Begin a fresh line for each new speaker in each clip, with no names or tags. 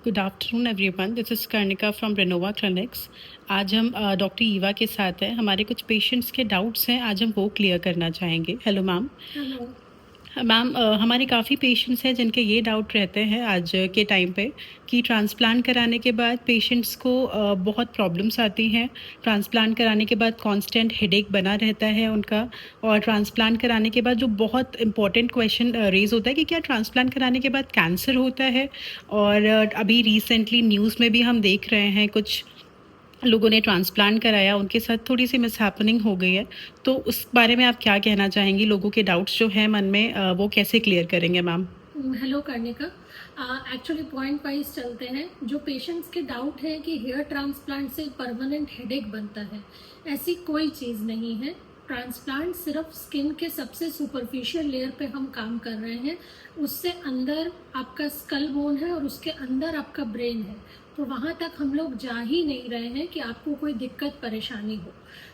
Good afternoon everyone, this is कर्णिका from Renova clinics. आज हम doctor Eva के साथ हैं। हमारे कुछ पेशेंट्स के डाउट्स हैं, आज हम वो क्लियर करना चाहेंगे। Hello ma'am.
हेलो।
मैम, हमारे काफ़ी पेशेंट्स हैं जिनके ये डाउट रहते हैं आज के टाइम पे कि ट्रांसप्लांट कराने के बाद पेशेंट्स को बहुत प्रॉब्लम्स आती हैं। ट्रांसप्लांट कराने के बाद कांस्टेंट हेडेक बना रहता है उनका। और ट्रांसप्लांट कराने के बाद जो बहुत इंपॉर्टेंट क्वेश्चन रेज़ होता है कि क्या ट्रांसप्लांट कराने के बाद कैंसर होता है। और अभी रिसेंटली न्यूज़ में भी हम देख रहे हैं कुछ लोगों ने ट्रांसप्लांट कराया, उनके साथ थोड़ी सी मिसहैपनिंग हो गई है। तो उस बारे में आप क्या कहना चाहेंगी? लोगों के डाउट्स जो हैं मन में वो कैसे क्लियर करेंगे ma'am?
Hello कर्णिका। Actually point wise चलते हैं। जो पेशेंट्स के डाउट है कि हेयर ट्रांसप्लांट से परमानेंट हेडेक बनता है, ऐसी कोई चीज़ नहीं है। ट्रांसप्लांट सिर्फ स्किन के सबसे सुपरफिशियल लेयर पे हम काम कर रहे हैं। उससे अंदर आपका स्कल बोन है और उसके अंदर आपका ब्रेन है, तो वहाँ तक हम लोग जा ही नहीं रहे हैं कि आपको कोई दिक्कत परेशानी हो।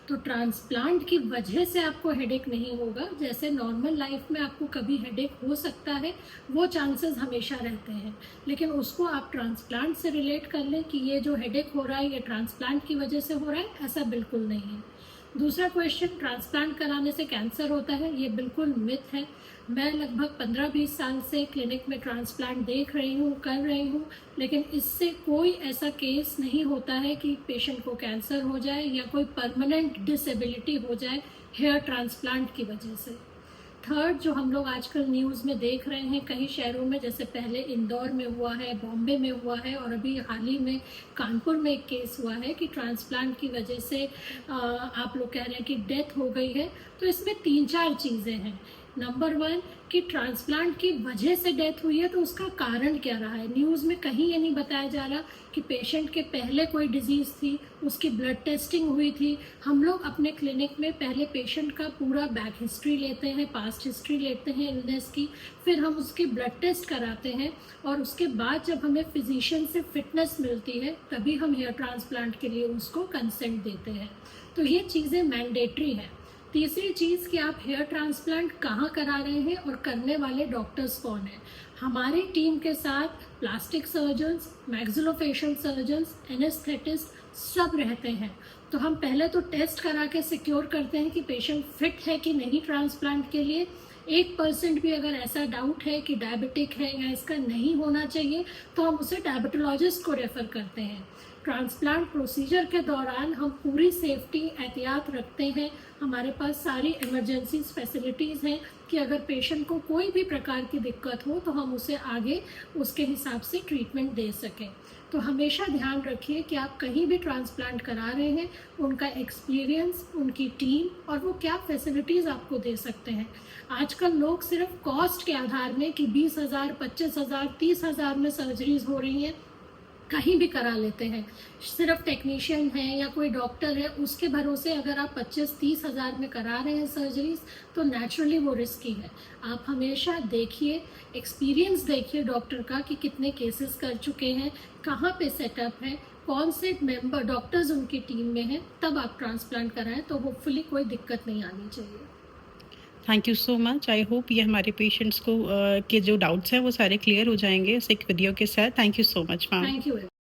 तो ट्रांसप्लांट की वजह से आपको हेडेक नहीं होगा। जैसे नॉर्मल लाइफ में आपको कभी हेडेक हो सकता है, वो चांसेस हमेशा रहते हैं, लेकिन उसको आप ट्रांसप्लांट से रिलेट कर लें कि ये जो हेडेक हो रहा है ये ट्रांसप्लांट की वजह से हो रहा है, ऐसा बिल्कुल नहीं है। दूसरा क्वेश्चन, ट्रांसप्लांट कराने से कैंसर होता है, ये बिल्कुल मिथ है। मैं लगभग 15-20 साल से क्लिनिक में ट्रांसप्लांट देख रही हूँ, कर रही हूँ, लेकिन इससे कोई ऐसा केस नहीं होता है कि पेशेंट को कैंसर हो जाए या कोई परमानेंट डिसेबिलिटी हो जाए हेयर ट्रांसप्लांट की वजह से। थर्ड, जो हम लोग आजकल न्यूज़ में देख रहे हैं कई शहरों में, जैसे पहले इंदौर में हुआ है, बॉम्बे में हुआ है, और अभी हाल ही में कानपुर में एक केस हुआ है कि ट्रांसप्लांट की वजह से आप लोग कह रहे हैं कि डेथ हो गई है। तो इसमें 3-4 चीज़ें हैं। नंबर 1 कि ट्रांसप्लांट की वजह से डेथ हुई है, तो उसका कारण क्या रहा है। न्यूज़ में कहीं ये नहीं बताया जा रहा कि पेशेंट के पहले कोई डिजीज़ थी, उसकी ब्लड टेस्टिंग हुई थी। हम लोग अपने क्लिनिक में पहले पेशेंट का पूरा बैक हिस्ट्री लेते हैं, पास्ट हिस्ट्री लेते हैं इलनेस की, फिर हम उसकी ब्लड टेस्ट कराते हैं, और उसके बाद जब हमें फिजिशियन से फिटनेस मिलती है तभी हम हेयर ट्रांसप्लांट के लिए उसको कंसेंट देते हैं। तो ये चीज़ें मैंडेटरी हैं। तीसरी चीज़ कि आप हेयर ट्रांसप्लांट कहाँ करा रहे हैं और करने वाले डॉक्टर्स कौन हैं। हमारी टीम के साथ plastic surgeons, maxillofacial surgeons, anaesthetist सब रहते हैं। तो हम पहले तो टेस्ट करा के सिक्योर करते हैं कि पेशेंट फिट है कि नहीं ट्रांसप्लांट के लिए। 1% भी अगर ऐसा डाउट है कि डायबिटिक है या इसका नहीं होना चाहिए, तो हम उसे डायबिटोलॉजिस्ट को रेफ़र करते हैं। ट्रांसप्लांट प्रोसीजर के दौरान हम पूरी सेफ्टी एहतियात रखते हैं। हमारे पास सारी इमरजेंसी फैसिलिटीज़ हैं कि अगर पेशेंट को कोई भी प्रकार की दिक्कत हो तो हम उसे आगे उसके हिसाब से ट्रीटमेंट दे सकें। तो हमेशा ध्यान रखिए कि आप कहीं भी ट्रांसप्लांट करा रहे हैं, उनका एक्सपीरियंस, उनकी टीम और वो क्या फैसिलिटीज़ आपको दे सकते हैं। आजकल लोग सिर्फ कॉस्ट के आधार में कि 20,000, 25,000, 30,000 में सर्जरीज हो रही हैं, कहीं भी करा लेते हैं। सिर्फ टेक्नीशियन है या कोई डॉक्टर है उसके भरोसे अगर आप 25-30 हज़ार में करा रहे हैं सर्जरीज, तो नेचुरली वो रिस्की है। आप हमेशा देखिए, एक्सपीरियंस देखिए डॉक्टर का कि कितने केसेस कर चुके हैं, कहाँ पे सेटअप है, कौन से मेंबर डॉक्टर्स उनकी टीम में हैं, तब आप ट्रांसप्लांट कराएं तो होपफुली कोई दिक्कत नहीं आनी चाहिए।
Thank you so much. I hope ये हमारे पेशेंट्स को के जो डाउट्स हैं वो सारे क्लियर हो जाएंगे इस एक वीडियो के साथ। Thank you so much ma'am.
Thank you.